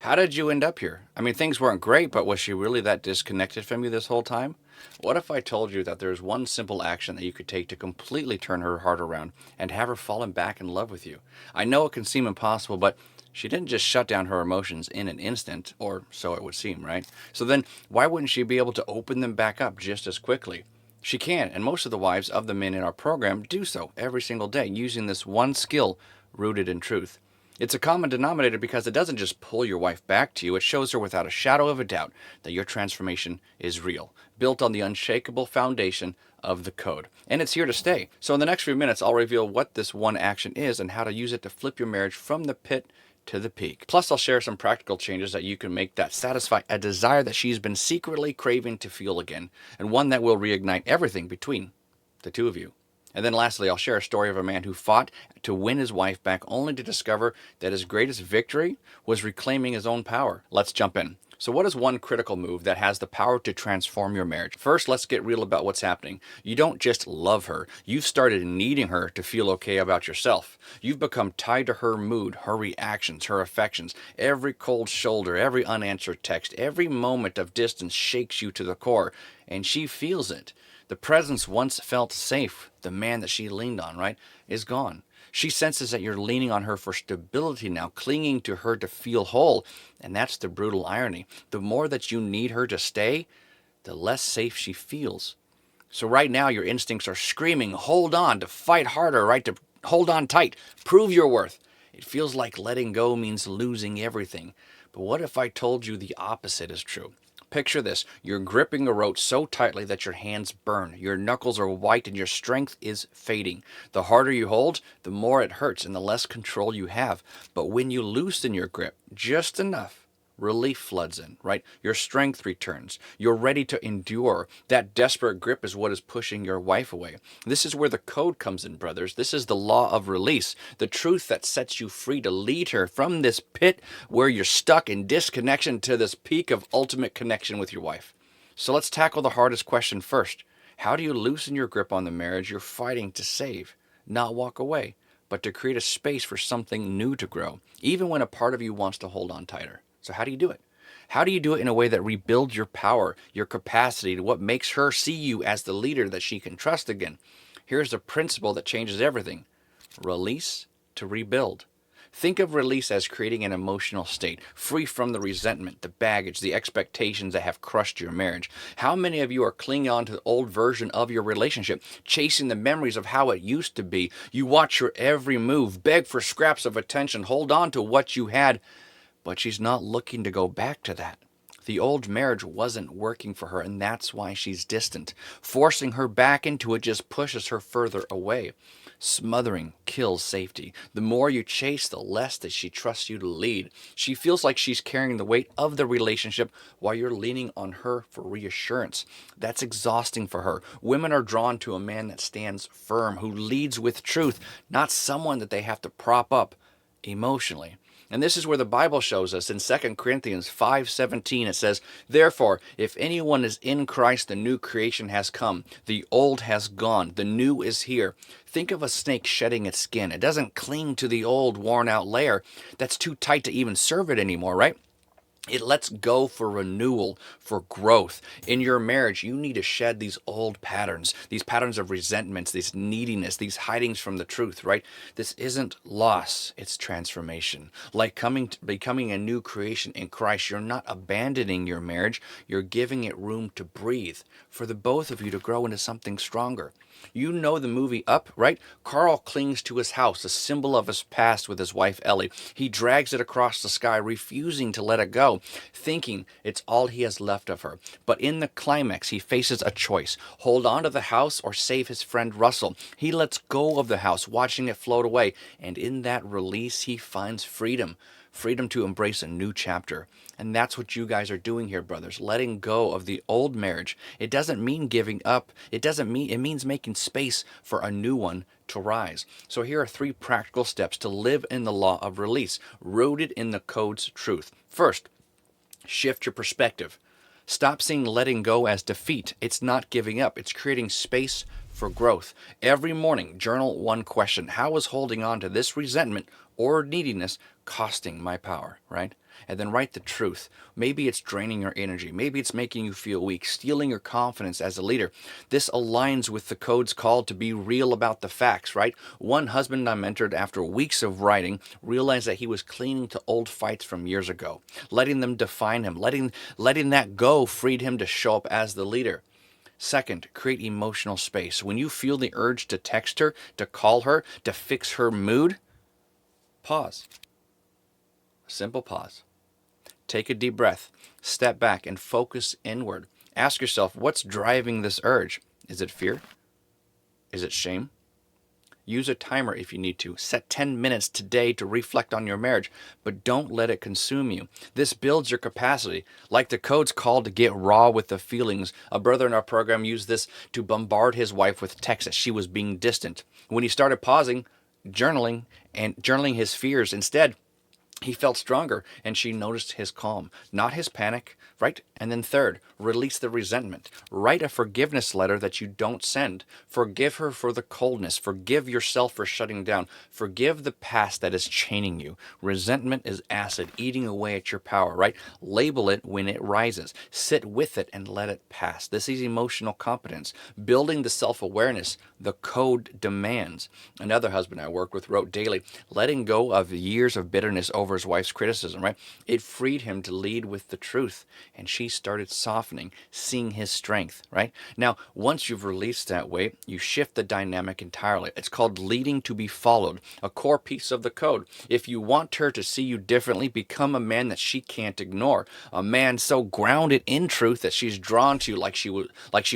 How did you end up here? I mean, things weren't great, but was she really that disconnected from you this whole time? What if I told you that there's one simple action that you could take to completely turn her heart around and have her falling back in love with you? I know it can seem impossible, but she didn't just shut down her emotions in an instant, or so it would seem, right? So then, why wouldn't she be able to open them back up just as quickly? She can, and most of the wives of the men in our program do so every single day using this one skill rooted in truth. It's a common denominator because it doesn't just pull your wife back to you, it shows her without a shadow of a doubt that your transformation is real, built on the unshakable foundation of the code. And it's here to stay. So, in the next few minutes, I'll reveal what this one action is and how to use it to flip your marriage from the pit to the peak. Plus, I'll share some practical changes that you can make that satisfy a desire that she's been secretly craving to feel again, and one that will reignite everything between the two of you. And then lastly, I'll share a story of a man who fought to win his wife back only to discover that his greatest victory was reclaiming his own power. Let's jump in. So what is one critical move that has the power to transform your marriage? First, let's get real about what's happening. You don't just love her. You've started needing her to feel okay about yourself. You've become tied to her mood, her reactions, her affections. Every cold shoulder, every unanswered text, every moment of distance shakes you to the core, and she feels it. The presence once felt safe, the man that she leaned on, right, is gone. She senses that you're leaning on her for stability now, clinging to her to feel whole. And that's the brutal irony. The more that you need her to stay, the less safe she feels. So right now, your instincts are screaming, hold on, to fight harder, right, to hold on tight, prove your worth. It feels like letting go means losing everything. But what if I told you the opposite is true? Picture this. You're gripping a rope so tightly that your hands burn. Your knuckles are white and your strength is fading. The harder you hold, the more it hurts and the less control you have. But when you loosen your grip just enough, relief floods in, right? Your strength returns. You're ready to endure. That desperate grip is what is pushing your wife away. This is where the code comes in, brothers. This is the law of release, the truth that sets you free to lead her from this pit where you're stuck in disconnection to this peak of ultimate connection with your wife. So let's tackle the hardest question first. How do you loosen your grip on the marriage you're fighting to save? Not walk away, but to create a space for something new to grow, even when a part of you wants to hold on tighter. So how do you do it? How do you do it in a way that rebuilds your power, your capacity, to what makes her see you as the leader that she can trust again? Here's the principle that changes everything. Release to rebuild. Think of release as creating an emotional state, free from the resentment, the baggage, the expectations that have crushed your marriage. How many of you are clinging on to the old version of your relationship, chasing the memories of how it used to be? You watch her every move, beg for scraps of attention, hold on to what you had, but she's not looking to go back to that. The old marriage wasn't working for her, and that's why she's distant. Forcing her back into it just pushes her further away. Smothering kills safety. The more you chase, the less that she trusts you to lead. She feels like she's carrying the weight of the relationship while you're leaning on her for reassurance. That's exhausting for her. Women are drawn to a man that stands firm, who leads with truth, not someone that they have to prop up emotionally. And this is where the Bible shows us in 2 Corinthians 5:17. It says, therefore, if anyone is in Christ, the new creation has come. The old has gone. The new is here. Think of a snake shedding its skin. It doesn't cling to the old, worn-out layer that's too tight to even serve it anymore, right? It lets go for renewal, for growth. In your marriage, you need to shed these old patterns, these patterns of resentments, this neediness, these hidings from the truth, right? This isn't loss, it's transformation. Like becoming a new creation in Christ, you're not abandoning your marriage, you're giving it room to breathe, for the both of you to grow into something stronger. You know the movie Up, right? Carl clings to his house, a symbol of his past with his wife Ellie. He drags it across the sky, refusing to let it go, thinking it's all he has left of her. But in the climax, he faces a choice: hold on to the house or save his friend Russell. He lets go of the house, watching it float away, and in that release, he finds freedom. Freedom to embrace a new chapter. And that's what you guys are doing here, brothers. Letting go of the old marriage. It doesn't mean giving up. It means making space for a new one to rise. So here are 3 practical steps to live in the law of release, rooted in the code's truth. First, shift your perspective. Stop seeing letting go as defeat. It's not giving up. It's creating space for growth. Every morning, journal one question. How is holding on to this resentment or neediness costing my power, right? And then write the truth. Maybe it's draining your energy. Maybe it's making you feel weak, stealing your confidence as a leader. This aligns with the code's call to be real about the facts, right? One husband I mentored, after weeks of writing, realized that he was clinging to old fights from years ago, letting them define him, letting that go freed him to show up as the leader. Second, create emotional space. When you feel the urge to text her, to call her, to fix her mood, pause. Simple pause. Take a deep breath. Step back and focus inward. Ask yourself, what's driving this urge? Is it fear? Is it shame? Use a timer if you need to. Set 10 minutes today to reflect on your marriage, but don't let it consume you. This builds your capacity. Like the code's call to get raw with the feelings, a brother in our program used this to bombard his wife with texts as she was being distant. When he started pausing, journaling his fears instead, he felt stronger, and she noticed his calm, not his panic, right? And then third, release the resentment. Write a forgiveness letter that you don't send. Forgive her for the coldness. Forgive yourself for shutting down. Forgive the past that is chaining you. Resentment is acid eating away at your power, right? Label it when it rises. Sit with it and let it pass. This is emotional competence. Building the self-awareness the code demands. Another husband I worked with wrote daily, letting go of years of bitterness over his wife's criticism, right? It freed him to lead with the truth, and she started softening, seeing his strength, right? Now, once you've released that weight, you shift the dynamic entirely. It's called leading to be followed, a core piece of the code. If you want her to see you differently, become a man that she can't ignore, a man so grounded in truth that she's drawn to you like she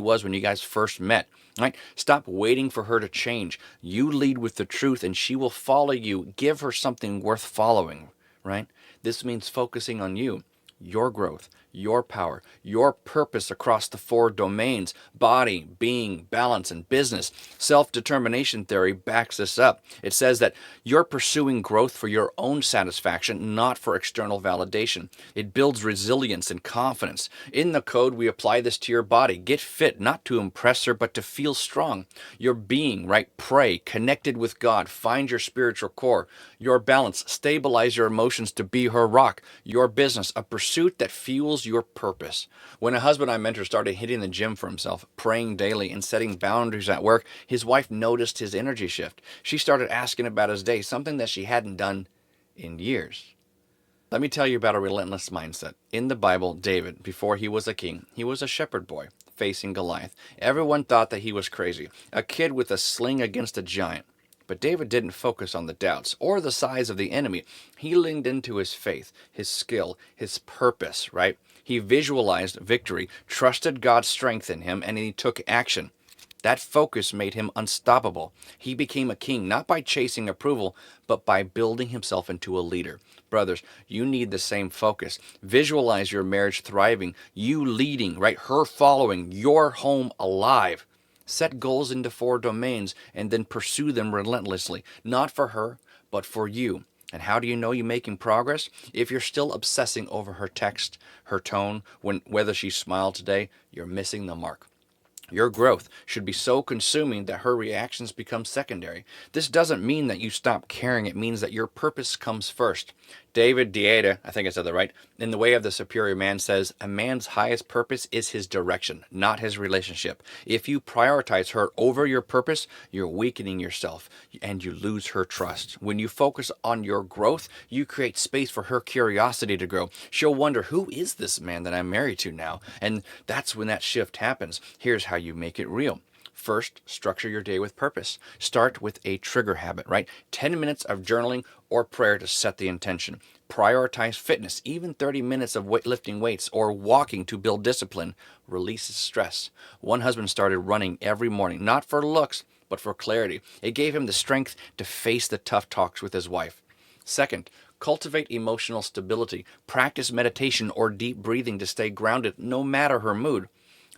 was when you guys first met. Right? Stop waiting for her to change. You lead with the truth and she will follow you. Give her something worth following, right? This means focusing on you, your growth, your power, your purpose across the 4 domains: body, being, balance, and business. Self-determination theory backs this up. It says that you're pursuing growth for your own satisfaction, not for external validation. It builds resilience and confidence. In the code, we apply this to your body. Get fit, not to impress her, but to feel strong. Your being, right? Pray, connected with God, find your spiritual core. Your balance, stabilize your emotions to be her rock. Your business, a pursuit that fuels your purpose. When a husband I mentor started hitting the gym for himself, praying daily, and setting boundaries at work, his wife noticed his energy shift. She started asking about his day, something that she hadn't done in years. Let me tell you about a relentless mindset. In the Bible, David, before he was a king, he was a shepherd boy facing Goliath. Everyone thought that he was crazy, a kid with a sling against a giant. But David didn't focus on the doubts or the size of the enemy. He leaned into his faith, his skill, his purpose, right? He visualized victory, trusted God's strength in him, and he took action. That focus made him unstoppable. He became a king, not by chasing approval, but by building himself into a leader. Brothers, you need the same focus. Visualize your marriage thriving, you leading, right? Her following, your home alive. Set goals into 4 domains and then pursue them relentlessly, not for her, but for you. And how do you know you're making progress? If you're still obsessing over her text, her tone, whether she smiled today, you're missing the mark. Your growth should be so consuming that her reactions become secondary. This doesn't mean that you stop caring. It means that your purpose comes first. David Deida, I think I said that right, in The Way of the Superior Man says, a man's highest purpose is his direction, not his relationship. If you prioritize her over your purpose, you're weakening yourself and you lose her trust. When you focus on your growth, you create space for her curiosity to grow. She'll wonder, who is this man that I'm married to now? And that's when that shift happens. Here's how you make it real. First, structure your day with purpose. Start with a trigger habit, right? 10 minutes of journaling or prayer to set the intention. Prioritize fitness, even 30 minutes of lifting weights or walking to build discipline releases stress. One husband started running every morning, not for looks, but for clarity. It gave him the strength to face the tough talks with his wife. Second, cultivate emotional stability. Practice meditation or deep breathing to stay grounded no matter her mood.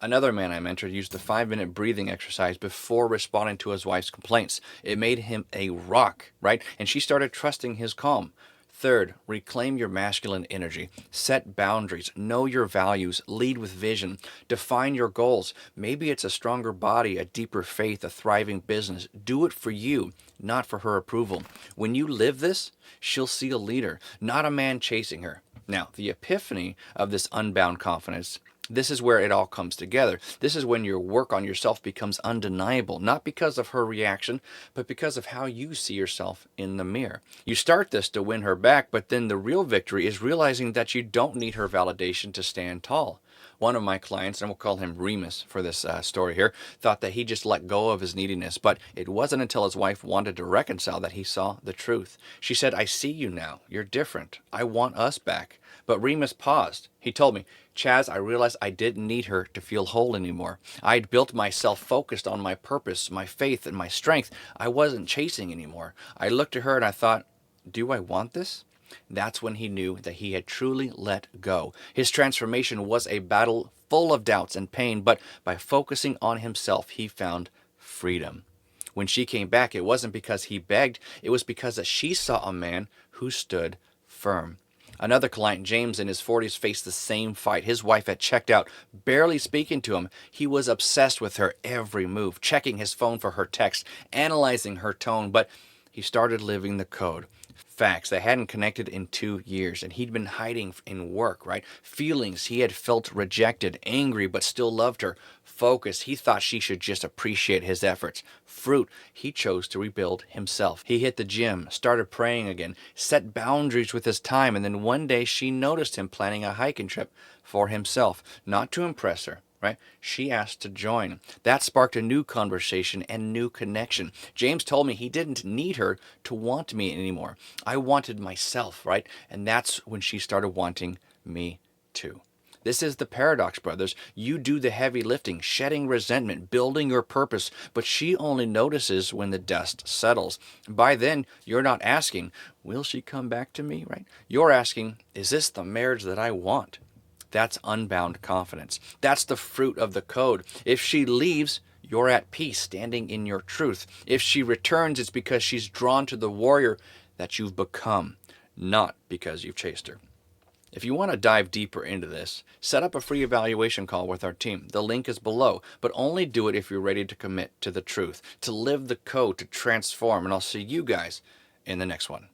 Another man I mentored used the 5-minute breathing exercise before responding to his wife's complaints. It made him a rock, right? And she started trusting his calm. Third, reclaim your masculine energy. Set boundaries. Know your values. Lead with vision. Define your goals. Maybe it's a stronger body, a deeper faith, a thriving business. Do it for you, not for her approval. When you live this, she'll see a leader, not a man chasing her. Now, the epiphany of this unbound confidence, this is where it all comes together. This is when your work on yourself becomes undeniable, not because of her reaction, but because of how you see yourself in the mirror. You start this to win her back, but then the real victory is realizing that you don't need her validation to stand tall. One of my clients, and we'll call him Remus for this story here, thought that he just let go of his neediness, but it wasn't until his wife wanted to reconcile that he saw the truth. She said, "I see you now. You're different. I want us back." But Remus paused. He told me, "Chaz, I realized I didn't need her to feel whole anymore. I'd built myself focused on my purpose, my faith, and my strength. I wasn't chasing anymore. I looked at her and I thought, do I want this?" That's when he knew that he had truly let go. His transformation was a battle full of doubts and pain, but by focusing on himself, he found freedom. When she came back, it wasn't because he begged, it was because that she saw a man who stood firm. Another client, James, in his 40s, faced the same fight. His wife had checked out, barely speaking to him. He was obsessed with her every move, checking his phone for her text, analyzing her tone, but he started living the code. Facts. They hadn't connected in 2 years, and he'd been hiding in work, right? Feelings. He had felt rejected, angry, but still loved her. Focus. He thought she should just appreciate his efforts. Fruit. He chose to rebuild himself. He hit the gym, started praying again, set boundaries with his time, and then one day she noticed him planning a hiking trip for himself, not to impress her. Right? She asked to join. That sparked a new conversation and new connection. James told me he didn't need her to want me anymore. I wanted myself, right? And that's when she started wanting me too. This is the paradox, brothers. You do the heavy lifting, shedding resentment, building your purpose, but she only notices when the dust settles. By then, you're not asking, will she come back to me, right? You're asking, is this the marriage that I want? That's unbound confidence. That's the fruit of the code. If she leaves, you're at peace, standing in your truth. If she returns, it's because she's drawn to the warrior that you've become, not because you've chased her. If you want to dive deeper into this, set up a free evaluation call with our team. The link is below, but only do it if you're ready to commit to the truth, to live the code, to transform, and I'll see you guys in the next one.